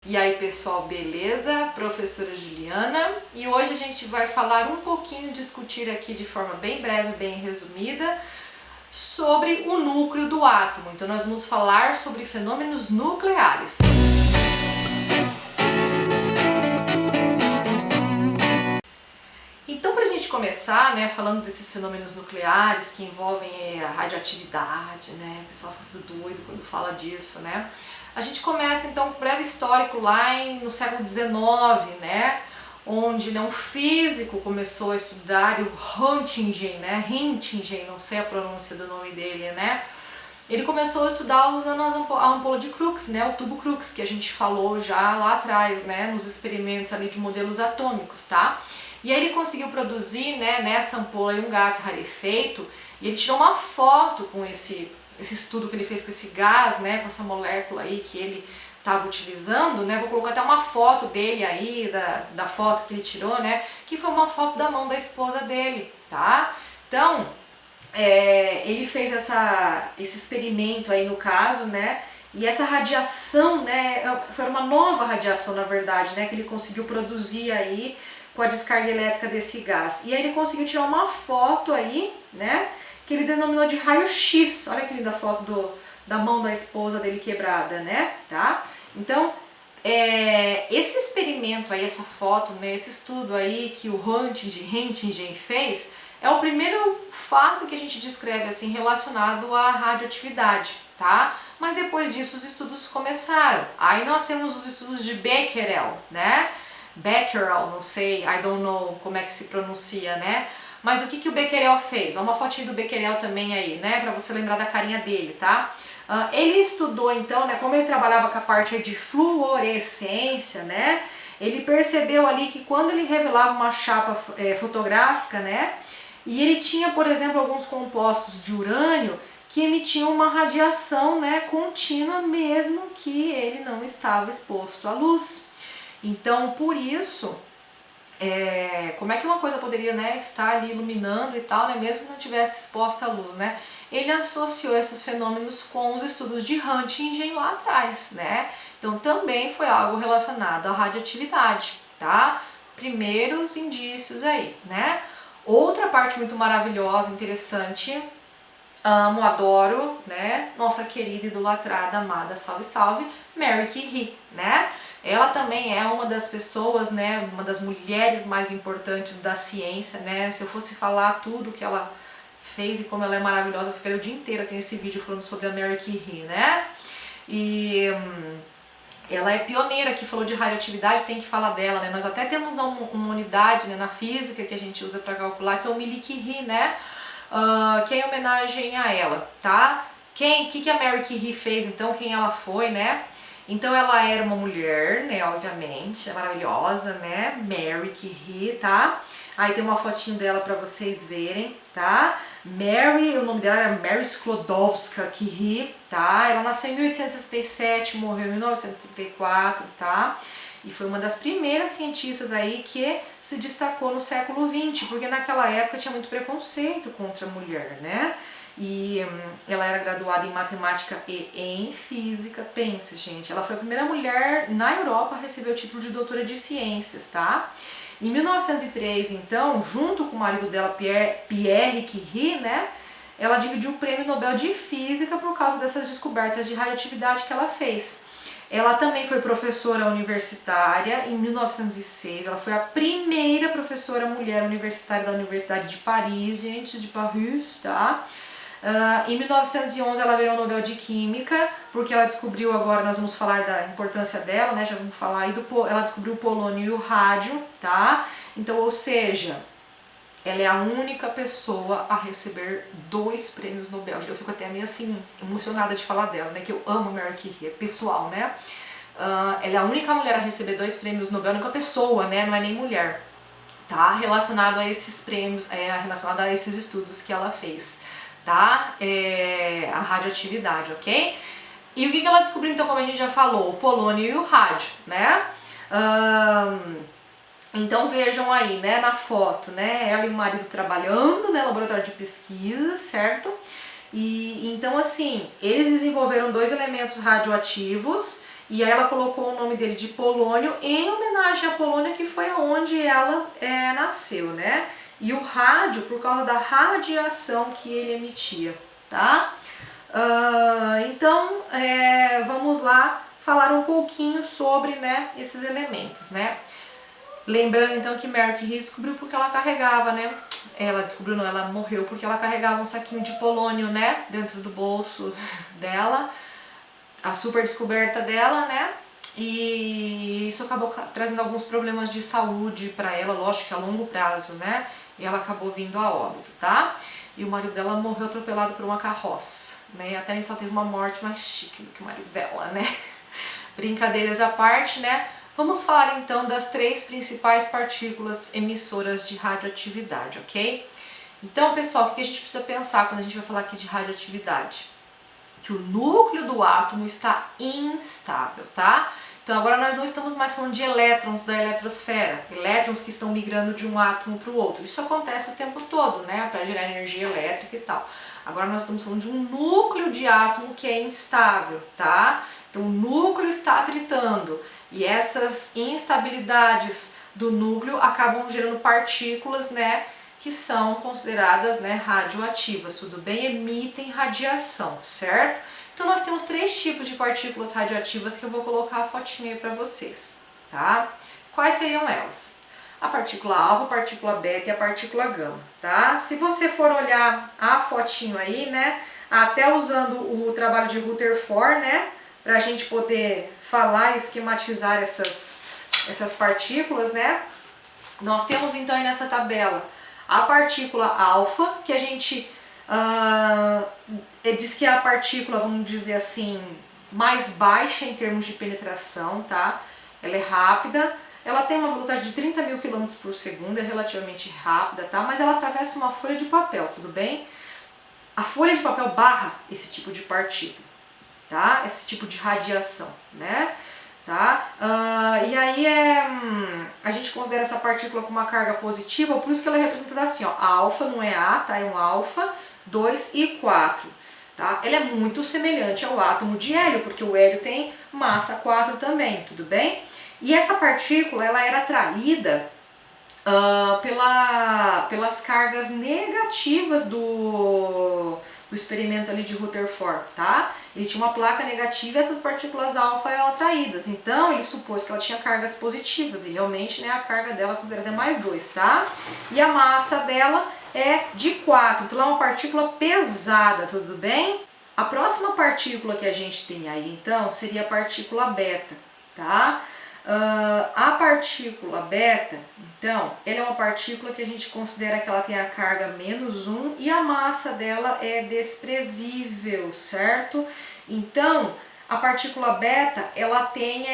E aí pessoal, beleza? Professora Juliana, e hoje a gente vai falar um pouquinho, discutir aqui de forma bem breve, bem resumida, sobre o núcleo do átomo. Então nós vamos falar sobre fenômenos nucleares. Então, para a gente começar, né, falando desses fenômenos nucleares que envolvem a radioatividade, né, o pessoal fica tudo doido quando fala disso, né? A gente começa então com um breve histórico lá no século XIX, né, onde um físico começou a estudar, o Röntgen, né, Röntgen, não sei a pronúncia do nome dele, né? Ele começou a estudar usando a ampola de Crookes, né, o tubo Crookes, que a gente falou já lá atrás, né, nos experimentos ali de modelos atômicos, tá? E aí ele conseguiu produzir, né, nessa ampola um gás rarefeito, e ele tirou uma foto com esse estudo que ele fez com esse gás, né, com essa molécula aí que ele estava utilizando, né, vou colocar até uma foto dele aí, da foto que ele tirou, né, que foi uma foto da mão da esposa dele, tá? Então, ele fez esse experimento aí no caso, né, e essa radiação, né, foi uma nova radiação na verdade, né, que ele conseguiu produzir aí com a descarga elétrica desse gás. E aí ele conseguiu tirar uma foto aí, né, que ele denominou de raio-x. Olha que linda foto da mão da esposa dele quebrada, né, tá? Então, esse experimento aí, essa foto, né, esse estudo aí que o Röntgen fez, é o primeiro fato que a gente descreve assim relacionado à radioatividade, tá? Mas depois disso os estudos começaram. Aí nós temos os estudos de Becquerel, né? Becquerel, não sei, I don't know como é que se pronuncia, né? Mas o que o Becquerel fez? Olha uma fotinha do Becquerel também aí, né? Pra você lembrar da carinha dele, tá? Ele estudou então, né? Como ele trabalhava com a parte aí de fluorescência, né? Ele percebeu ali que quando ele revelava uma chapa fotográfica, né? E ele tinha, por exemplo, alguns compostos de urânio que emitiam uma radiação, né, contínua mesmo que ele não estava exposto à luz. Então, por isso, como é que uma coisa poderia, né, estar ali iluminando e tal, né, mesmo que não tivesse exposta à luz, né? Ele associou esses fenômenos com os estudos de Röntgen lá atrás, né? Então, também foi algo relacionado à radioatividade, tá? Primeiros indícios aí, né? Outra parte muito maravilhosa, interessante, amo, adoro, né? Nossa querida, idolatrada, amada, salve, salve, Marie Curie, né? Ela também é uma das pessoas, né, uma das mulheres mais importantes da ciência, né? Se eu fosse falar tudo que ela fez e como ela é maravilhosa, eu ficaria o dia inteiro aqui nesse vídeo falando sobre a Marie Curie, né? E ela é pioneira que falou de radioatividade, tem que falar dela, né? Nós até temos uma unidade, né, na física que a gente usa para calcular, que é o milli-Curie, né? Que é em homenagem a ela, tá? Que a Marie Curie fez então, quem ela foi, né? Então ela era uma mulher, né, obviamente, maravilhosa, né, Marie Curie, tá? Aí tem uma fotinho dela pra vocês verem, tá? Mary, o nome dela era Mary Sklodowska-Curie, tá? Ela nasceu em 1867, morreu em 1934, tá? E foi uma das primeiras cientistas aí que se destacou no século XX, porque naquela época tinha muito preconceito contra a mulher, né? E ela era graduada em matemática e em física. Pense, gente, ela foi a primeira mulher na Europa a receber o título de doutora de ciências, tá? Em 1903, então, junto com o marido dela, Pierre Curie, né, ela dividiu o Prêmio Nobel de Física por causa dessas descobertas de radioatividade que ela fez. Ela também foi professora universitária em 1906, ela foi a primeira professora mulher universitária da Universidade de Paris, gente, de Paris, tá? Em 1911 ela ganhou o Nobel de Química, porque ela descobriu, agora nós vamos falar da importância dela, né, já vamos falar aí, ela descobriu o polônio e o rádio, tá? Então, ou seja, ela é a única pessoa a receber 2 prêmios Nobel. Eu fico até meio assim, emocionada de falar dela, né, que eu amo Marie Curie, é pessoal, né? Ela é a única mulher a receber 2 prêmios Nobel, a única pessoa, né, não é nem mulher, tá? Relacionado a esses prêmios, relacionado a esses estudos que ela fez, tá? A radioatividade, ok? E o que ela descobriu então, como a gente já falou? O polônio e o rádio, né? Então vejam aí, né, na foto, né, ela e o marido trabalhando, né, laboratório de pesquisa, certo? E então assim, eles desenvolveram 2 elementos radioativos E aí ela colocou o nome dele de polônio em homenagem à Polônia, que foi onde ela nasceu, né? E o rádio por causa da radiação que ele emitia, tá? Então, vamos lá falar um pouquinho sobre, né, esses elementos, né? Lembrando então que Mary Curie descobriu porque ela carregava, né? Ela descobriu, não, ela morreu porque ela carregava um saquinho de polônio, né, dentro do bolso dela, a super descoberta dela, né? E isso acabou trazendo alguns problemas de saúde para ela, lógico que a longo prazo, né? E ela acabou vindo a óbito, tá? E o marido dela morreu atropelado por uma carroça, né? Até nem só teve uma morte mais chique do que o marido dela, né? Brincadeiras à parte, né? Vamos falar então das 3 principais partículas emissoras de radioatividade, ok? Então, pessoal, o que a gente precisa pensar quando a gente vai falar aqui de radioatividade? Que o núcleo do átomo está instável, tá? Então agora nós não estamos mais falando de elétrons da eletrosfera, elétrons que estão migrando de um átomo para o outro. Isso acontece o tempo todo, né? Para gerar energia elétrica e tal. Agora nós estamos falando de um núcleo de átomo que é instável, tá? Então o núcleo está atritando e essas instabilidades do núcleo acabam gerando partículas, né, que são consideradas, né, radioativas, tudo bem? Emitem radiação, certo? Então nós temos 3 tipos de partículas radioativas que eu vou colocar a fotinha aí para vocês, tá? Quais seriam elas? A partícula alfa, a partícula beta e a partícula gama, tá? Se você for olhar a fotinho aí, né, até usando o trabalho de Rutherford, né, para a gente poder falar e esquematizar essas partículas, né, nós temos então aí nessa tabela a partícula alfa, que a gente diz que é a partícula, vamos dizer assim, mais baixa em termos de penetração, tá? Ela é rápida, ela tem uma velocidade de 30.000 km por segundo, é relativamente rápida, tá? Mas ela atravessa uma folha de papel, tudo bem? A folha de papel barra esse tipo de partícula, tá? Esse tipo de radiação, né? Tá? E aí a gente considera essa partícula com uma carga positiva, por isso que ela é representada assim, ó, alfa não é A, tá? É um alfa, 2 e 4, tá? Ela é muito semelhante ao átomo de hélio, porque o hélio tem massa 4 também, tudo bem? E essa partícula, ela era atraída pelas cargas negativas do experimento ali de Rutherford, tá? Ele tinha uma placa negativa e essas partículas alfa eram atraídas, então ele supôs que ela tinha cargas positivas e realmente, né, a carga dela considerada é mais 2, tá? E a massa dela é de 4, então ela é uma partícula pesada, tudo bem? A próxima partícula que a gente tem aí, então, seria a partícula beta, tá? A partícula beta, então, ela é uma partícula que a gente considera que ela tem a carga -1 e a massa dela é desprezível, certo? Então, a partícula beta, ela tem,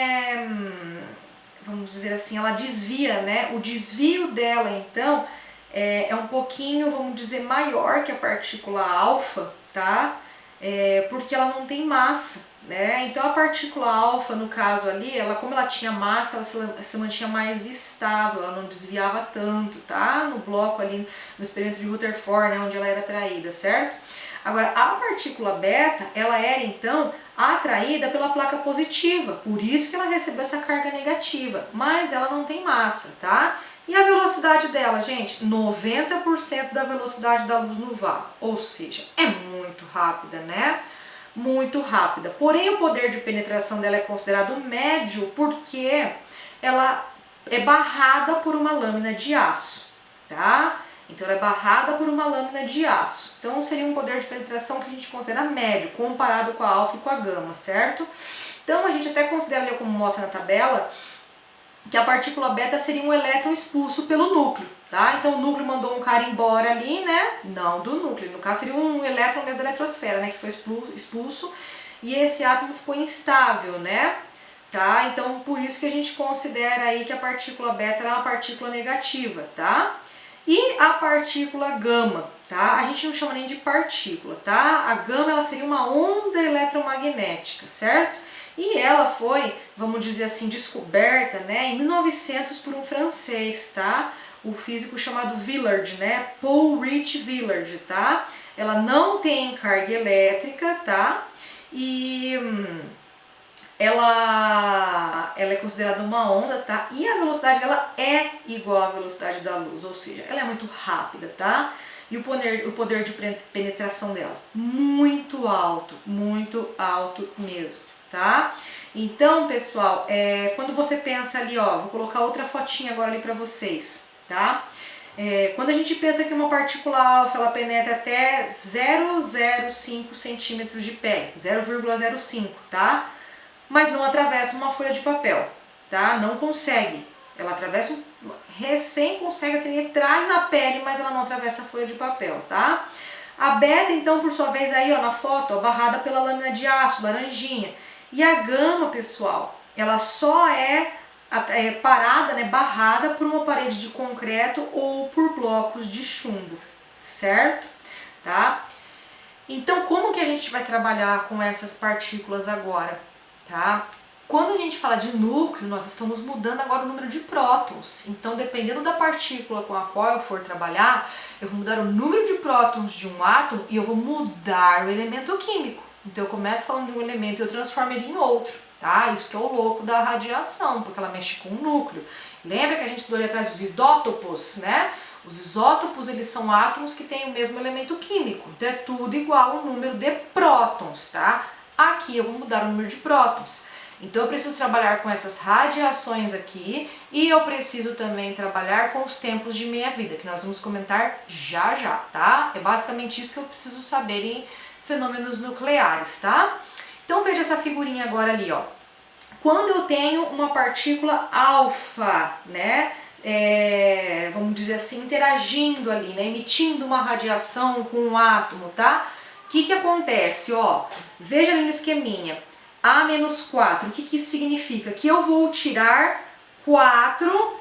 vamos dizer assim, ela desvia, né? O desvio dela, então, é um pouquinho, vamos dizer, maior que a partícula alfa, tá? Porque ela não tem massa, né? Então a partícula alfa, no caso ali, ela, como ela tinha massa, ela se mantinha mais estável, ela não desviava tanto, tá? No bloco ali, no experimento de Rutherford, né, onde ela era atraída, certo? Agora, a partícula beta, ela era então atraída pela placa positiva, por isso que ela recebeu essa carga negativa, mas ela não tem massa, tá? E a velocidade dela, gente? 90% da velocidade da luz no vácuo, ou seja, é muito rápida, né? Muito rápida. Porém, o poder de penetração dela é considerado médio porque ela é barrada por uma lâmina de aço, tá? Então, ela é barrada por uma lâmina de aço. Então, seria um poder de penetração que a gente considera médio, comparado com a alfa e com a gama, certo? Então, a gente até considera ali, como mostra na tabela, que a partícula beta seria um elétron expulso pelo núcleo, tá? Então o núcleo mandou um cara embora ali, né? Não do núcleo, no caso seria um elétron mesmo da eletrosfera, né? Que foi expulso e esse átomo ficou instável, né? Tá? Então por isso que a gente considera aí que a partícula beta é uma partícula negativa, tá? E a partícula gama, tá? A gente não chama nem de partícula, tá? A gama ela seria uma onda eletromagnética, certo? E ela foi, vamos dizer assim, descoberta, né, em 1900 por um francês, tá? O físico chamado Villard, né? Paul Rich Villard, tá? Ela não tem carga elétrica, tá? E ela é considerada uma onda, tá? E a velocidade dela é igual à velocidade da luz, ou seja, ela é muito rápida, tá? E o poder de penetração dela, muito alto mesmo, tá? Então, pessoal, quando você pensa ali, ó, vou colocar outra fotinha agora ali pra vocês, tá? Quando a gente pensa que uma partícula alfa ela penetra até 0,05 centímetros de pele, 0,05, tá? Mas não atravessa uma folha de papel, tá? Não consegue. Ela atravessa, recém consegue assim, entrar na pele, mas ela não atravessa a folha de papel, tá? A beta, então, por sua vez, aí ó, na foto, ó, barrada pela lâmina de aço, laranjinha. E a gama, pessoal, ela só é parada, né, barrada por uma parede de concreto ou por blocos de chumbo, certo? Tá? Então, como que a gente vai trabalhar com essas partículas agora? Tá? Quando a gente fala de núcleo, nós estamos mudando agora o número de prótons. Então, dependendo da partícula com a qual eu for trabalhar, eu vou mudar o número de prótons de um átomo e eu vou mudar o elemento químico. Então, eu começo falando de um elemento e eu transformo ele em outro, tá? Isso que é o louco da radiação, porque ela mexe com o núcleo. Lembra que a gente estudou ali atrás dos isótopos, né? Os isótopos, eles são átomos que têm o mesmo elemento químico. Então, é tudo igual ao número de prótons, tá? Aqui eu vou mudar o número de prótons. Então eu preciso trabalhar com essas radiações aqui e eu preciso também trabalhar com os tempos de meia-vida, que nós vamos comentar já já, tá? É basicamente isso que eu preciso saber em fenômenos nucleares, tá? Então veja essa figurinha agora ali, ó. Quando eu tenho uma partícula alfa, né? Vamos dizer assim, interagindo ali, né? Emitindo uma radiação com um átomo, tá? O que acontece? Ó, veja ali no esqueminha, A-4, o que isso significa? Que eu vou tirar 4,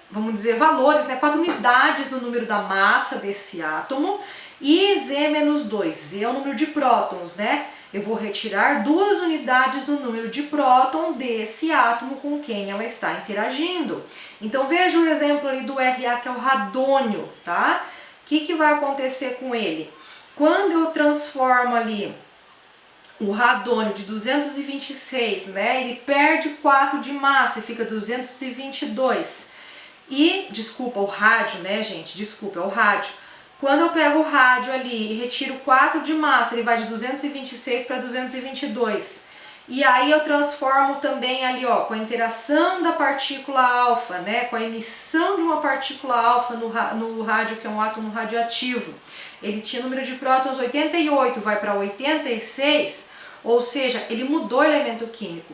vamos dizer, valores, né? 4 unidades no número da massa desse átomo, e Z-2, Z é o número de prótons, né? Eu vou retirar 2 unidades do número de próton desse átomo com quem ela está interagindo. Então veja o exemplo ali do Ra, que é o radônio, tá? O que vai acontecer com ele? Quando eu transformo ali o radônio de 226, né, ele perde 4 de massa e fica 222. E, desculpa, o rádio, né, gente, desculpa, é o rádio. Quando eu pego o rádio ali e retiro 4 de massa, ele vai de 226 para 222. E aí eu transformo também ali, ó, com a interação da partícula alfa, né, com a emissão de uma partícula alfa no rádio, que é um átomo radioativo. Ele tinha número de prótons 88, vai para 86, ou seja, ele mudou o elemento químico.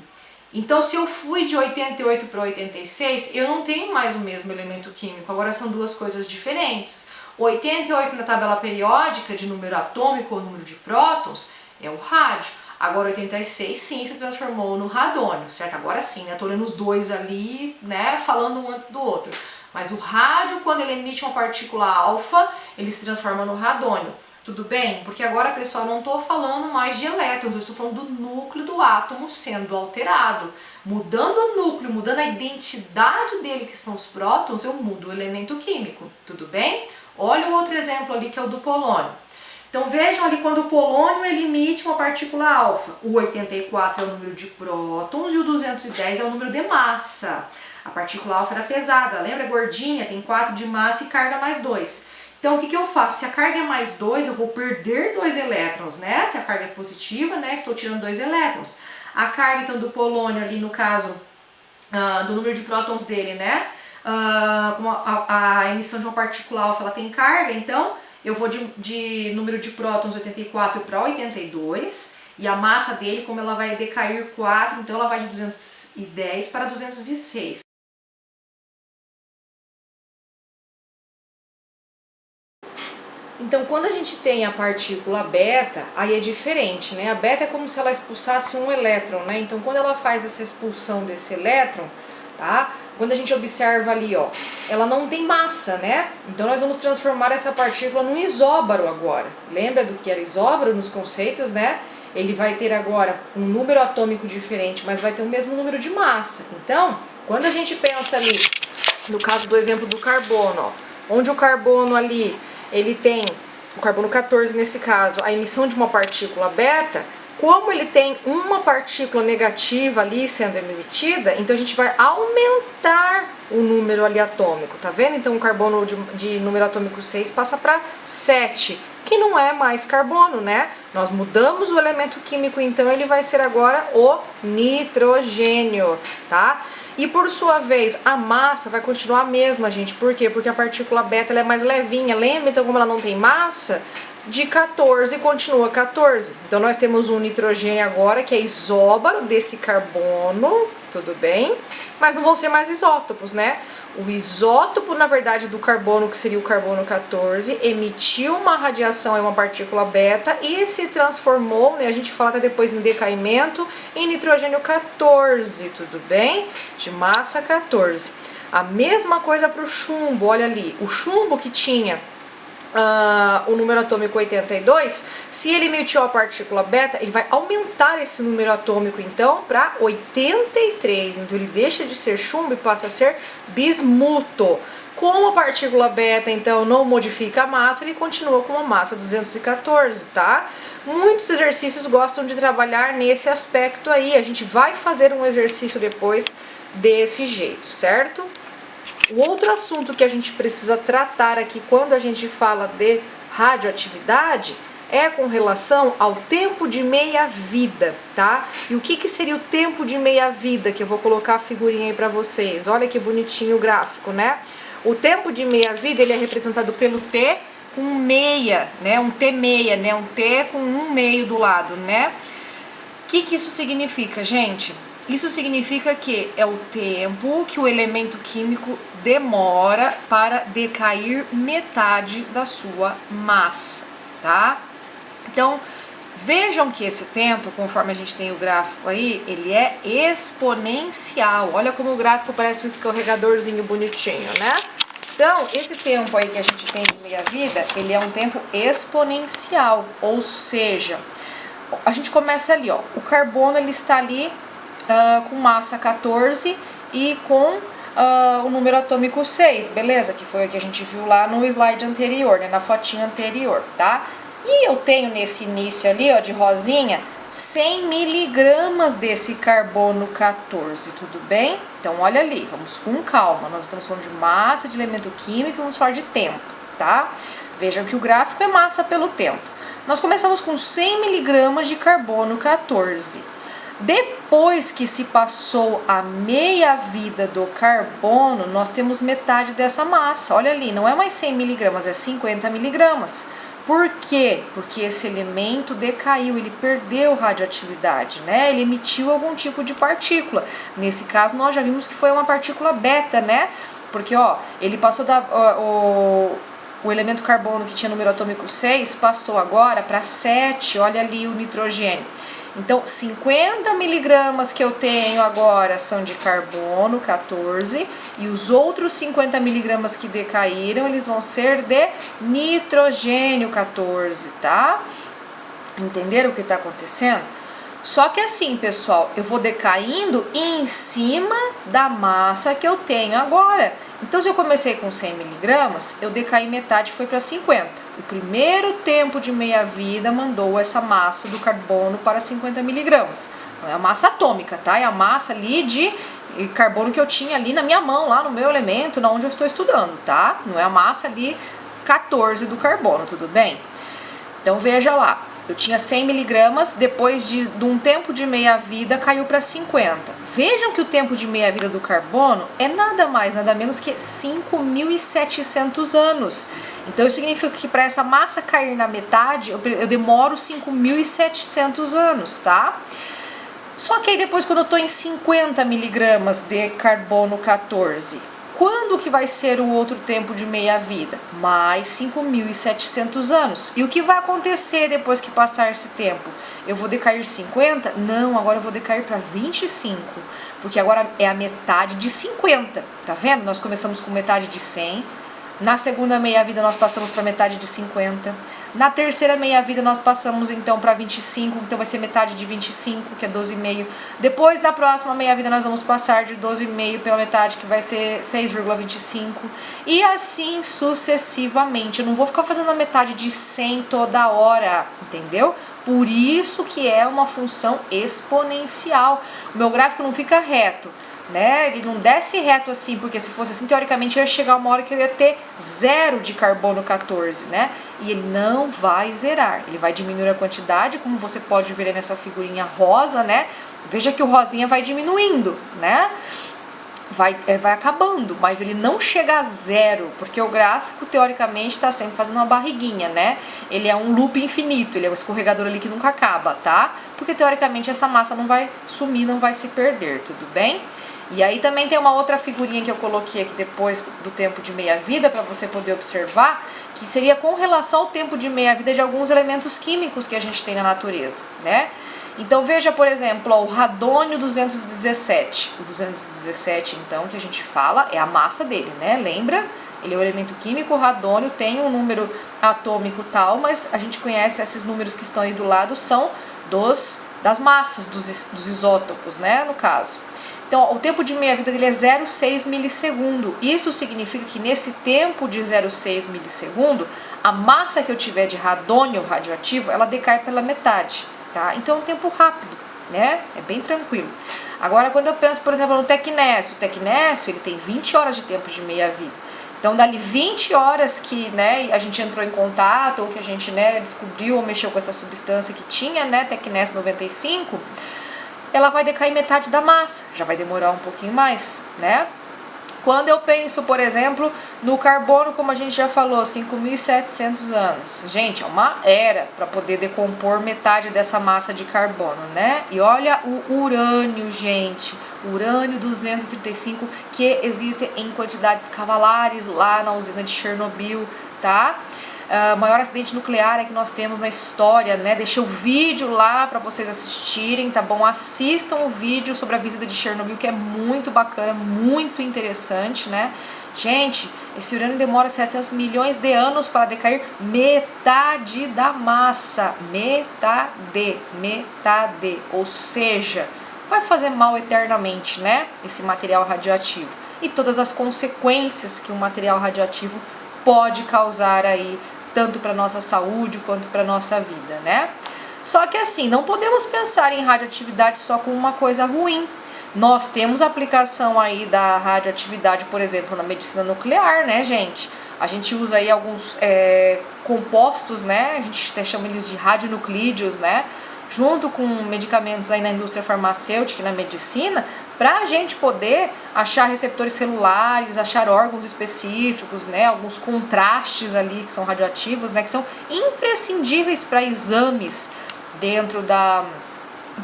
Então, se eu fui de 88 para 86, eu não tenho mais o mesmo elemento químico, agora são duas coisas diferentes. 88 na tabela periódica de número atômico ou número de prótons é o rádio. Agora 86 sim se transformou no radônio, certo? Agora sim, né? Tô lendo os dois ali, né? Falando um antes do outro. Mas o rádio, quando ele emite uma partícula alfa, ele se transforma no radônio. Tudo bem? Porque agora, pessoal, eu não estou falando mais de elétrons, eu estou falando do núcleo do átomo sendo alterado. Mudando o núcleo, mudando a identidade dele, que são os prótons, eu mudo o elemento químico. Tudo bem? Olha o outro exemplo ali, que é o do polônio. Então vejam ali, quando o polônio ele emite uma partícula alfa, o 84 é o número de prótons e o 210 é o número de massa. A partícula alfa era pesada, lembra? Gordinha, tem 4 de massa e carga mais 2. Então o que eu faço? Se a carga é mais 2, eu vou perder 2 elétrons, né? Se a carga é positiva, né? Estou tirando 2 elétrons. A carga então do polônio ali, no caso, do número de prótons dele, né? A emissão de uma partícula alfa, ela tem carga, então eu vou de número de prótons 84 para 82, e a massa dele, como ela vai decair 4, então ela vai de 210 para 206. Então, quando a gente tem a partícula beta, aí é diferente, né? A beta é como se ela expulsasse um elétron, né? Então, quando ela faz essa expulsão desse elétron, tá? Quando a gente observa ali, ó, ela não tem massa, né? Então, nós vamos transformar essa partícula num isóbaro agora. Lembra do que era isóbaro nos conceitos, né? Ele vai ter agora um número atômico diferente, mas vai ter o mesmo número de massa. Então, quando a gente pensa ali, no caso do exemplo do carbono, ó, onde o carbono ali, ele tem, o carbono 14 nesse caso, a emissão de uma partícula beta, Como ele tem uma partícula negativa ali sendo emitida, então a gente vai aumentar o número ali atômico, tá vendo? Então o carbono de número atômico 6 passa para 7, que não é mais carbono, né? Nós mudamos o elemento químico, então ele vai ser agora o nitrogênio, tá? E por sua vez, a massa vai continuar a mesma, gente. Por quê? Porque a partícula beta ela é mais levinha, lembra? Então como ela não tem massa, de 14 continua 14. Então nós temos um nitrogênio agora que é isóbaro desse carbono, tudo bem? Mas não vão ser mais isótopos, né? O isótopo, na verdade, do carbono, que seria o carbono 14, emitiu uma radiação em uma partícula beta e se transformou, né, a gente fala até depois em decaimento, em nitrogênio 14, tudo bem? De massa 14. A mesma coisa para o chumbo, olha ali, o chumbo que tinha o número atômico 82, se ele emitiu a partícula beta, ele vai aumentar esse número atômico então para 83, então ele deixa de ser chumbo e passa a ser bismuto. Como a partícula beta então não modifica a massa, ele continua com uma massa 214, tá? Muitos exercícios gostam de trabalhar nesse aspecto aí, a gente vai fazer um exercício depois desse jeito, certo? O outro assunto que a gente precisa tratar aqui quando a gente fala de radioatividade é com relação ao tempo de meia-vida, tá? E o que seria o tempo de meia-vida, que eu vou colocar a figurinha aí pra vocês. Olha que bonitinho o gráfico, né? O tempo de meia-vida, ele é representado pelo T com um meia, né? Um T meia, né? Um T com um meio do lado, né? O que isso significa, gente? Isso significa que é o tempo que o elemento químico demora para decair metade da sua massa, tá? Então, vejam que esse tempo, conforme a gente tem o gráfico aí, ele é exponencial. Olha como o gráfico parece um escorregadorzinho bonitinho, né? Então, esse tempo aí que a gente tem de meia-vida, ele é um tempo exponencial, ou seja, a gente começa ali, ó, o carbono ele está ali com massa 14 e com o número atômico 6, beleza? Que foi o que a gente viu lá no slide anterior, né? Na fotinha anterior, tá? E eu tenho nesse início ali, ó, de rosinha, 100 miligramas desse carbono 14, tudo bem? Então olha ali, vamos com calma, nós estamos falando de massa, de elemento químico, vamos falar de tempo, tá? Vejam que o gráfico é massa pelo tempo. Nós começamos com 100 miligramas de carbono 14. Depois que se passou a meia-vida do carbono, nós temos metade dessa massa. Olha ali, não é mais 100 miligramas, é 50 miligramas. Por quê? Porque esse elemento decaiu, ele perdeu radioatividade, né? Ele emitiu algum tipo de partícula. Nesse caso, nós já vimos que foi uma partícula beta, né? Porque, ó, ele passou o elemento carbono que tinha número atômico 6, passou agora para 7, olha ali o nitrogênio. Então, 50 miligramas que eu tenho agora são de carbono 14 e os outros 50 miligramas que decaíram, eles vão ser de nitrogênio 14, tá? Entenderam o que está acontecendo? Só que assim, pessoal, eu vou decaindo em cima da massa que eu tenho agora. Então, se eu comecei com 100 miligramas, eu decaí metade, foi para 50. O primeiro tempo de meia-vida mandou essa massa do carbono para 50 miligramas. Não é a massa atômica, tá? É a massa ali de carbono que eu tinha ali na minha mão, lá no meu elemento, onde eu estou estudando, tá? Não é a massa ali 14 do carbono, tudo bem? Então, veja lá. Eu tinha 100 miligramas, depois de um tempo de meia-vida caiu para 50. Vejam que o tempo de meia-vida do carbono é nada mais, nada menos que 5.700 anos. Então isso significa que para essa massa cair na metade, eu demoro 5.700 anos, tá? Só que aí depois, quando eu estou em 50 miligramas de carbono 14, quando que vai ser o outro tempo de meia-vida? Mais 5.700 anos. E o que vai acontecer depois que passar esse tempo? Eu vou decair 50? Não, agora eu vou decair para 25. Porque agora é a metade de 50. Tá vendo? Nós começamos com metade de 100. Na segunda meia-vida nós passamos para metade de 50. Na terceira meia-vida nós passamos então para 25, então vai ser metade de 25, que é 12,5. Depois, na próxima meia-vida, nós vamos passar de 12,5 pela metade, que vai ser 6,25. E assim sucessivamente. Eu não vou ficar fazendo a metade de 100 toda hora, entendeu? Por isso que é uma função exponencial. O meu gráfico não fica reto, né? Ele não desce reto assim, porque se fosse assim, teoricamente eu ia chegar uma hora que eu ia ter 0 de carbono 14, né? E ele não vai zerar, ele vai diminuir a quantidade, como você pode ver aí nessa figurinha rosa, né? Veja que o rosinha vai diminuindo, né? Vai acabando, mas ele não chega a 0, porque o gráfico teoricamente está sempre fazendo uma barriguinha, né? Ele é um loop infinito, ele é um escorregador ali que nunca acaba, tá? Porque teoricamente essa massa não vai sumir, não vai se perder, tudo bem? E aí também tem uma outra figurinha que eu coloquei aqui depois do tempo de meia-vida para você poder observar, que seria com relação ao tempo de meia-vida de alguns elementos químicos que a gente tem na natureza, né? Então veja, por exemplo, ó, o radônio 217. O 217, então, que a gente fala, é a massa dele, né? Lembra? Ele é um elemento químico, o radônio tem um número atômico tal, mas a gente conhece esses números que estão aí do lado, são das massas dos isótopos, né? No caso. Então, o tempo de meia-vida dele é 0,6 milissegundo. Isso significa que nesse tempo de 0,6 milissegundo, a massa que eu tiver de radônio radioativo, ela decai pela metade. Tá? Então é um tempo rápido, né? É bem tranquilo. Agora, quando eu penso, por exemplo, no tecnécio, o tecnécio ele tem 20 horas de tempo de meia-vida. Então, dali 20 horas que, né, a gente entrou em contato, ou que a gente, né, descobriu ou mexeu com essa substância que tinha, né, tecnécio 95, ela vai decair metade da massa, já vai demorar um pouquinho mais, né? Quando eu penso, por exemplo, no carbono, como a gente já falou, 5.700 anos. Gente, é uma era para poder decompor metade dessa massa de carbono, né? E olha o urânio, gente. Urânio 235, que existe em quantidades cavalares lá na usina de Chernobyl, tá? Maior acidente nuclear que nós temos na história, né? Deixei o vídeo lá para vocês assistirem, tá bom? Assistam o vídeo sobre a visita de Chernobyl, que é muito bacana, muito interessante, né? Gente, esse urânio demora 700 milhões de anos para decair metade da massa, metade, ou seja, vai fazer mal eternamente, né? Esse material radioativo e todas as consequências que um material radioativo pode causar aí, tanto para nossa saúde quanto para nossa vida, né? Só que assim, não podemos pensar em radioatividade só como uma coisa ruim. Nós temos aplicação aí da radioatividade, por exemplo, na medicina nuclear, né, gente? A gente usa aí alguns compostos, né? A gente até chama eles de radionuclídeos, né? Junto com medicamentos aí na indústria farmacêutica e na medicina, para a gente poder achar receptores celulares, achar órgãos específicos, né, alguns contrastes ali que são radioativos, né, que são imprescindíveis para exames dentro da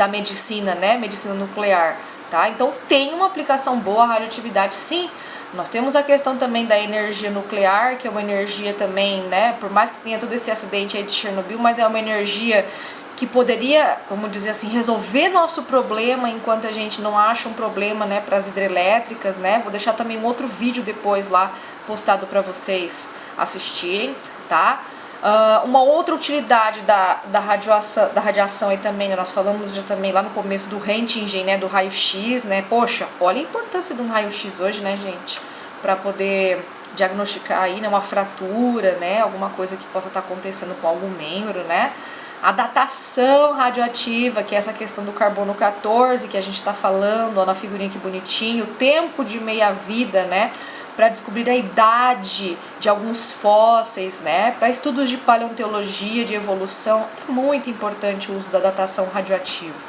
medicina, né, medicina nuclear, tá? Então tem uma aplicação boa a radioatividade, sim. Nós temos a questão também da energia nuclear, que é uma energia também, né, por mais que tenha todo esse acidente aí de Chernobyl, mas é uma energia que poderia, vamos dizer assim, resolver nosso problema enquanto a gente não acha um problema, né, para as hidrelétricas, né? Vou deixar também um outro vídeo depois lá postado para vocês assistirem, tá? Uma outra utilidade da radiação aí também, né? Nós falamos já também lá no começo do Röntgen, né, do raio-x, né? Poxa, olha a importância de um raio-x hoje, né, gente? Para poder diagnosticar aí, né, uma fratura, né, alguma coisa que possa estar acontecendo com algum membro, né? A datação radioativa, que é essa questão do carbono 14 que a gente está falando, ó, na figurinha que bonitinho, o tempo de meia-vida, né, para descobrir a idade de alguns fósseis, né, para estudos de paleontologia, de evolução, é muito importante o uso da datação radioativa,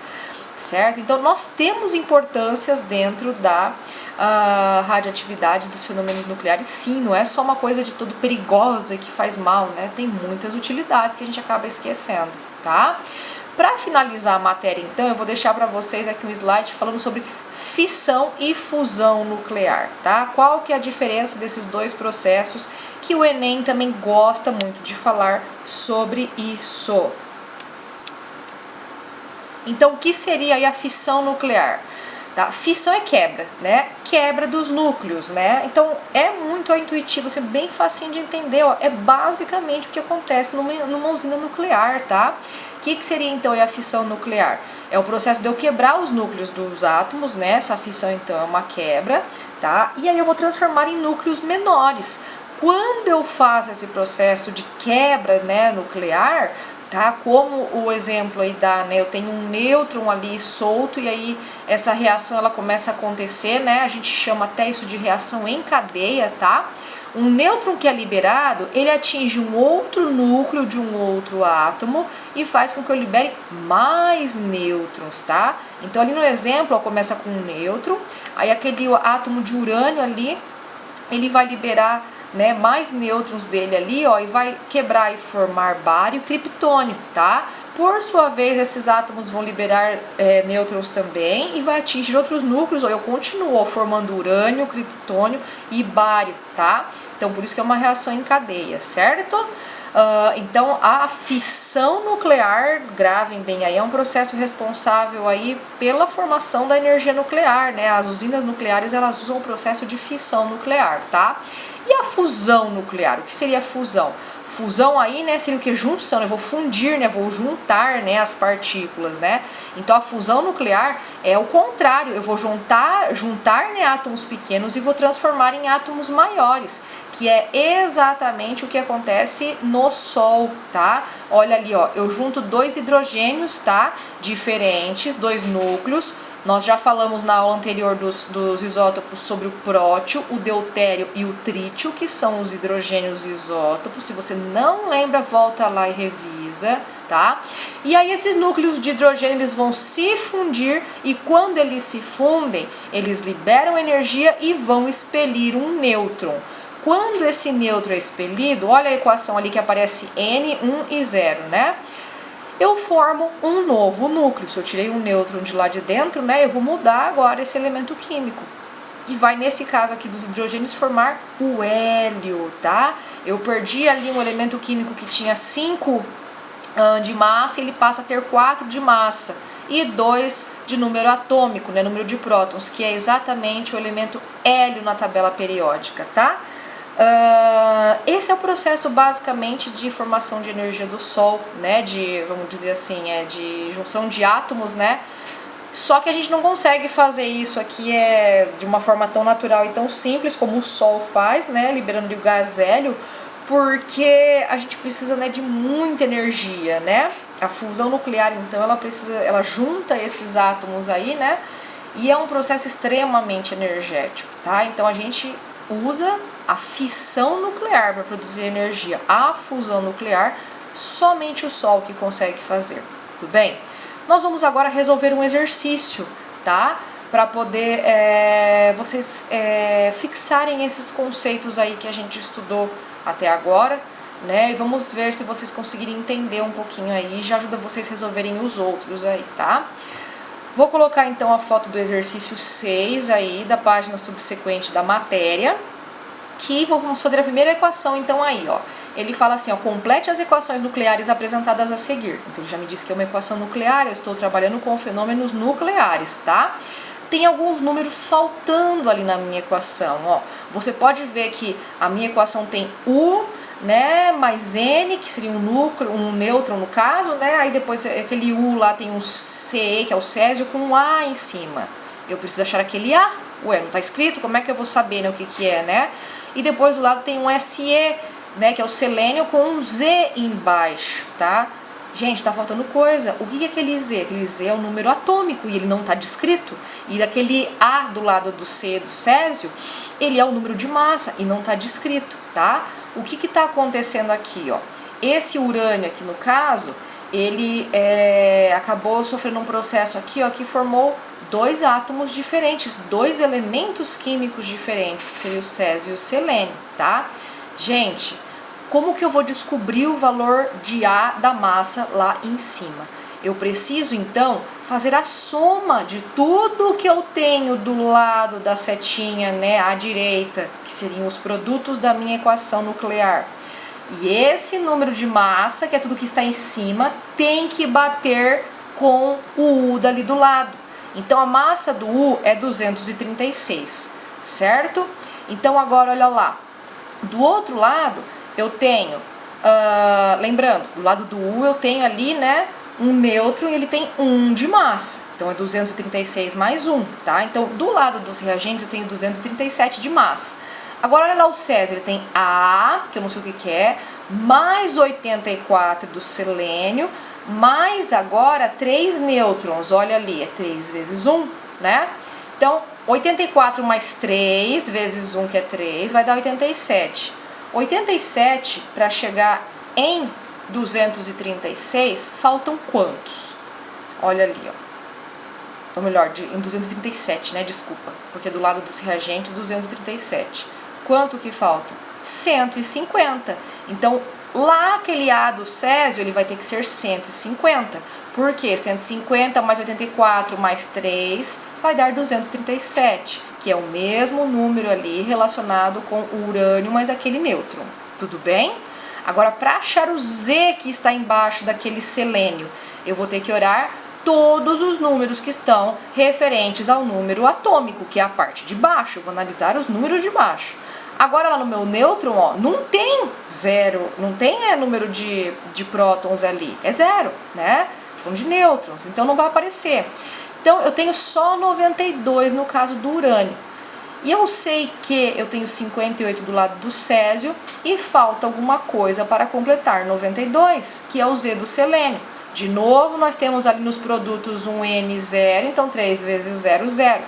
certo? Então nós temos importâncias dentro da radioatividade dos fenômenos nucleares, sim, não é só uma coisa de todo perigosa e que faz mal, né? Tem muitas utilidades que a gente acaba esquecendo, tá? Para finalizar a matéria, então, eu vou deixar para vocês aqui um slide falando sobre fissão e fusão nuclear, tá? Qual que é a diferença desses dois processos que o Enem também gosta muito de falar sobre isso. Então, o que seria aí a fissão nuclear? Tá? Fissão é quebra, né? Quebra dos núcleos, né? Então é muito intuitivo, assim, bem facinho de entender, ó. É basicamente o que acontece numa usina nuclear, tá? O que seria então a fissão nuclear? É o processo de eu quebrar os núcleos dos átomos, né? Essa fissão então é uma quebra, tá? E aí eu vou transformar em núcleos menores. Quando eu faço esse processo de quebra, né, nuclear, tá? Como o exemplo aí dá, né? Eu tenho um nêutron ali solto e aí essa reação ela começa a acontecer, né? A gente chama até isso de reação em cadeia, tá? Um nêutron que é liberado, ele atinge um outro núcleo de um outro átomo e faz com que eu libere mais nêutrons, tá? Então ali no exemplo, ó, começa com um nêutron, aí aquele átomo de urânio ali, ele vai liberar, né, mais nêutrons dele ali, ó, e vai quebrar e formar bário e criptônio, tá? Por sua vez, esses átomos vão liberar nêutrons também e vai atingir outros núcleos, ó, eu continuo formando urânio, criptônio e bário, tá? Então, por isso que é uma reação em cadeia, certo? Então, a fissão nuclear, gravem bem aí, é um processo responsável aí pela formação da energia nuclear, né? As usinas nucleares, elas usam o processo de fissão nuclear, tá? E a fusão nuclear? O que seria a fusão? Fusão aí, né, seria o que? Junção, eu vou fundir, né, vou juntar, né, as partículas, né? Então a fusão nuclear é o contrário, eu vou juntar, né, átomos pequenos e vou transformar em átomos maiores, que é exatamente o que acontece no Sol, tá? Olha ali, ó, eu junto dois hidrogênios, tá? Diferentes, dois núcleos. Nós já falamos na aula anterior dos isótopos sobre o prótio, o deutério e o trítio, que são os hidrogênios isótopos. Se você não lembra, volta lá e revisa, tá? E aí esses núcleos de hidrogênio, eles vão se fundir e quando eles se fundem, eles liberam energia e vão expelir um nêutron. Quando esse nêutron é expelido, olha a equação ali que aparece N, 1 e 0, né? Eu formo um novo núcleo. Se eu tirei um nêutron de lá de dentro, né, eu vou mudar agora esse elemento químico. E vai, nesse caso aqui dos hidrogênios, formar o hélio, tá? Eu perdi ali um elemento químico que tinha 5 de massa e ele passa a ter 4 de massa. E 2 de número atômico, né, número de prótons, que é exatamente o elemento hélio na tabela periódica, tá? Esse é o processo basicamente de formação de energia do Sol, né, de, vamos dizer assim, de junção de átomos, né, só que a gente não consegue fazer isso aqui de uma forma tão natural e tão simples como o Sol faz, né, liberando o gás hélio, porque a gente precisa, né, de muita energia, né, a fusão nuclear, então, ela junta esses átomos aí, né, e é um processo extremamente energético, tá, então a gente usa a fissão nuclear para produzir energia. A fusão nuclear, somente o Sol que consegue fazer, tudo bem? Nós vamos agora resolver um exercício, tá? Para poder vocês fixarem esses conceitos aí que a gente estudou até agora, né? E vamos ver se vocês conseguirem entender um pouquinho aí, já ajuda vocês a resolverem os outros aí, tá? Vou colocar então a foto do exercício 6 aí, da página subsequente da matéria, que vamos fazer a primeira equação então aí, ó. Ele fala assim, ó, complete as equações nucleares apresentadas a seguir. Então ele já me disse que é uma equação nuclear, eu estou trabalhando com fenômenos nucleares, tá? Tem alguns números faltando ali na minha equação, ó. Você pode ver que a minha equação tem U, né, mais N, que seria um núcleo, um nêutron no caso, né, aí depois aquele U lá tem um C, que é o césio, com um A em cima. Eu preciso achar aquele A, ué, não tá escrito, como é que eu vou saber, né, o que é, né? E depois do lado tem um SE, né, que é o selênio com um Z embaixo, tá? Gente, tá faltando coisa. O que é aquele Z? Aquele Z é um número atômico e ele não tá descrito. E aquele A do lado do C do césio, ele é o número de massa e não tá descrito, tá? O que está acontecendo aqui, ó? Esse urânio aqui no caso, ele acabou sofrendo um processo aqui, ó, que formou dois átomos diferentes, dois elementos químicos diferentes, que seria o césio e o selênio, tá? Gente, como que eu vou descobrir o valor de A da massa lá em cima? Eu preciso então fazer a soma de tudo que eu tenho do lado da setinha, né, à direita, que seriam os produtos da minha equação nuclear. E esse número de massa, que é tudo que está em cima, tem que bater com o U dali do lado. Então a massa do U é 236, certo? Então agora olha lá, do outro lado eu tenho, lembrando, do lado do U eu tenho ali, né, um nêutron e ele tem 1 de massa, então é 236 mais 1, tá? Então do lado dos reagentes eu tenho 237 de massa. Agora olha lá o césio, ele tem A, que eu não sei o que é, mais 84 do selênio, mais agora 3 nêutrons, olha ali, é 3 vezes 1, né? Então, 84 mais 3 vezes 1, que é 3, vai dar 87. 87, para chegar em 236, faltam quantos? Olha ali, ó. Ou melhor, em 237, né? Desculpa, porque do lado dos reagentes, 237. Quanto que falta? 150. Então, lá aquele A do césio, ele vai ter que ser 150. Por quê? 150 mais 84 mais 3 vai dar 237, que é o mesmo número ali relacionado com o urânio mais aquele nêutron. Tudo bem? Agora, para achar o Z que está embaixo daquele selênio, eu vou ter que olhar todos os números que estão referentes ao número atômico, que é a parte de baixo. Eu vou analisar os números de baixo. Agora lá no meu nêutron, ó, não tem zero, não tem número de prótons ali, é zero, né? Tô falando de nêutrons, então não vai aparecer. Então eu tenho só 92 no caso do urânio. E eu sei que eu tenho 58 do lado do césio e falta alguma coisa para completar 92, que é o Z do selênio. De novo, nós temos ali nos produtos um N0, então 3 vezes 0, 0.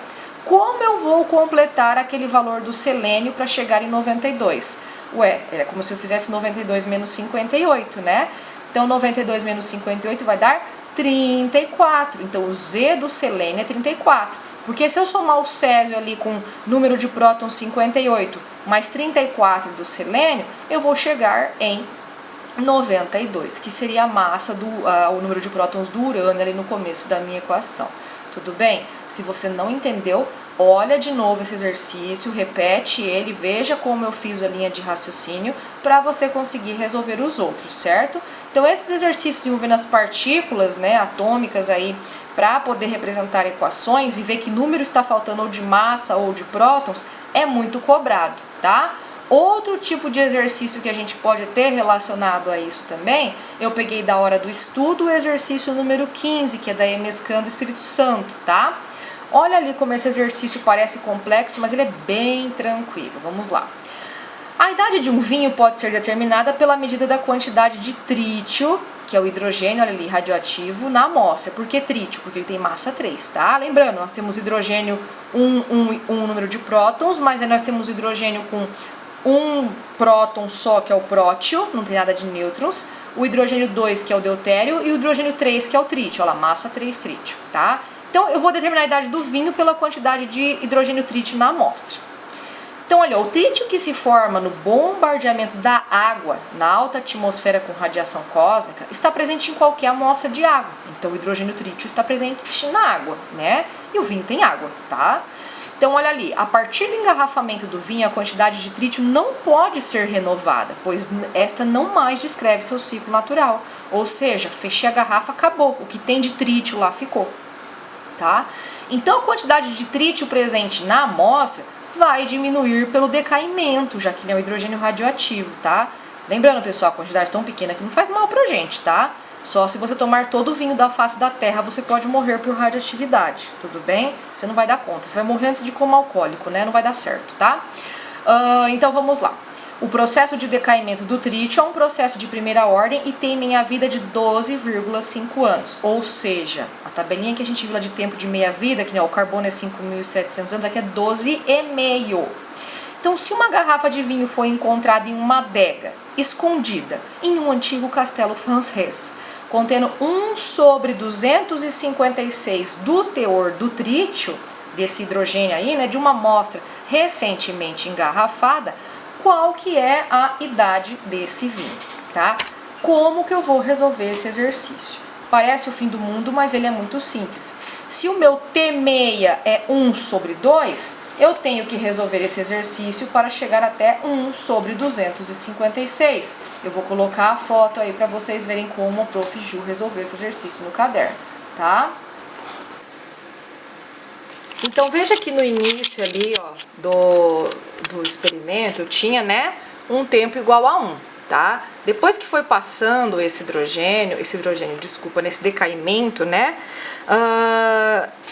Como eu vou completar aquele valor do selênio para chegar em 92? Ué, é como se eu fizesse 92 menos 58, né? Então, 92 menos 58 vai dar 34. Então, o Z do selênio é 34. Porque se eu somar o césio ali com número de prótons 58 mais 34 do selênio, eu vou chegar em 92, que seria a massa o número de prótons do urânio ali no começo da minha equação. Tudo bem? Se você não entendeu, olha de novo esse exercício, repete ele, veja como eu fiz a linha de raciocínio para você conseguir resolver os outros, certo? Então esses exercícios envolvendo as partículas, né, atômicas aí, para poder representar equações e ver que número está faltando ou de massa ou de prótons, é muito cobrado, tá? Outro tipo de exercício que a gente pode ter relacionado a isso também, eu peguei da hora do estudo o exercício número 15, que é da EMESCAN do Espírito Santo, tá? Olha ali como esse exercício parece complexo, mas ele é bem tranquilo. Vamos lá. A idade de um vinho pode ser determinada pela medida da quantidade de trítio, que é o hidrogênio, olha ali, radioativo, na amostra. Por que trítio? Porque ele tem massa 3, tá? Lembrando, nós temos hidrogênio, um número de prótons, mas aí nós temos hidrogênio com um próton só, que é o prótio, não tem nada de nêutrons, o hidrogênio 2, que é o deutério, e o hidrogênio 3, que é o trítio, olha lá, massa 3 trítio, tá? Então, eu vou determinar a idade do vinho pela quantidade de hidrogênio trítio na amostra. Então, olha, o trítio que se forma no bombardeamento da água na alta atmosfera com radiação cósmica está presente em qualquer amostra de água. Então, o hidrogênio trítio está presente na água, né? E o vinho tem água, tá? Então, olha ali, a partir do engarrafamento do vinho, a quantidade de trítio não pode ser renovada, pois esta não mais descreve seu ciclo natural. Ou seja, fechei a garrafa, acabou. O que tem de trítio lá ficou, tá? Então, a quantidade de trítio presente na amostra vai diminuir pelo decaimento, já que ele é um hidrogênio radioativo, tá? Lembrando, pessoal, a quantidade tão pequena que não faz mal pra gente, tá? Só se você tomar todo o vinho da face da terra, você pode morrer por radioatividade, tudo bem? Você não vai dar conta, você vai morrer antes de como alcoólico, né? Não vai dar certo, tá? Então vamos lá. O processo de decaimento do trítio é um processo de primeira ordem e tem meia-vida de 12,5 anos. Ou seja, a tabelinha que a gente viu lá de tempo de meia-vida, que o carbono é 5.700 anos, aqui é 12,5. Então, se uma garrafa de vinho foi encontrada em uma adega, escondida em um antigo castelo francês, contendo 1 sobre 256 do teor do trítio, desse hidrogênio aí, né, de uma amostra recentemente engarrafada, qual que é a idade desse vinho, tá? Como que eu vou resolver esse exercício? Parece o fim do mundo, mas ele é muito simples. Se o meu T6 é 1 sobre 2, eu tenho que resolver esse exercício para chegar até 1 sobre 256. Eu vou colocar a foto aí para vocês verem como o Prof. Ju resolveu esse exercício no caderno, tá? Então, veja que no início ali, ó, do experimento, eu tinha, né, um tempo igual a 1, tá? Depois que foi passando esse hidrogênio, desculpa, nesse decaimento, né,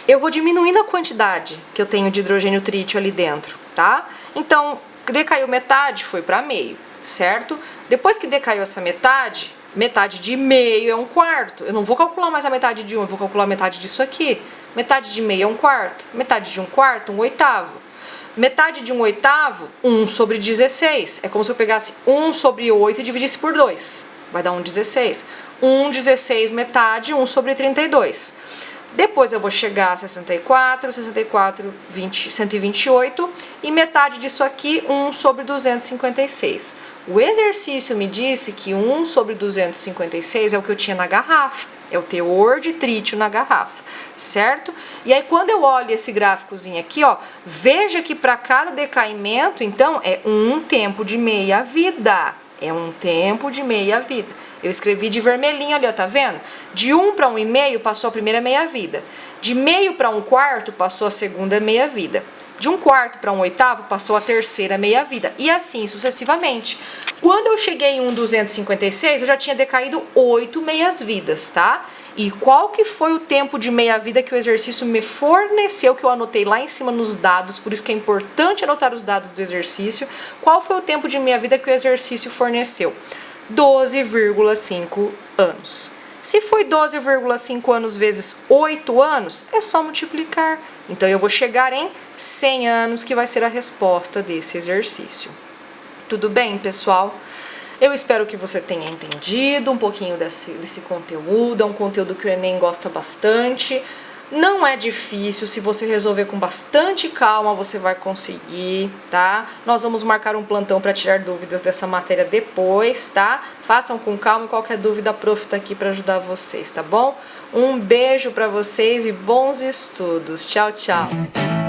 eu vou diminuindo a quantidade que eu tenho de hidrogênio trítio ali dentro, tá? Então, decaiu metade, foi para meio. certo? Depois que decaiu essa metade, metade de meio é 1/4. Eu não vou calcular mais a metade de 1, eu vou calcular a metade disso aqui. Metade de meio é 1/4. Metade de 1/4, 1/8. Metade de 1/8, 1 sobre 16. É como se eu pegasse 1 sobre 8 e dividisse por 2. Vai dar 1/16. 1/16 metade, 1 sobre 32. Depois eu vou chegar a 64, 128 e metade disso aqui, 1 sobre 256. O exercício me disse que 1 sobre 256 é o que eu tinha na garrafa, é o teor de trítio na garrafa, certo? E aí quando eu olho esse gráficozinho aqui, ó, veja que para cada decaimento, então, é um tempo de meia-vida, é um tempo de meia-vida. Eu escrevi de vermelhinho ali, ó, tá vendo? De 1 para 1,5 passou a primeira meia-vida. De meio para 1/4 passou a segunda meia-vida. De 1/4 para 1/8 passou a terceira meia-vida. E assim sucessivamente. Quando eu cheguei em 1,256, eu já tinha decaído 8 meias-vidas, tá? E qual que foi o tempo de meia-vida que o exercício me forneceu, que eu anotei lá em cima nos dados, por isso que é importante anotar os dados do exercício. Qual foi o tempo de meia-vida que o exercício forneceu? 12,5 anos. Se foi 12,5 anos vezes 8 anos, é só multiplicar. Então eu vou chegar em 100 anos, que vai ser a resposta desse exercício. Tudo bem, pessoal? Eu espero que você tenha entendido um pouquinho desse conteúdo. É um conteúdo que o Enem gosta bastante. Não é difícil, se você resolver com bastante calma, você vai conseguir, tá? Nós vamos marcar um plantão para tirar dúvidas dessa matéria depois, tá? Façam com calma e qualquer dúvida a prof tá aqui para ajudar vocês, tá bom? Um beijo para vocês e bons estudos. Tchau, tchau!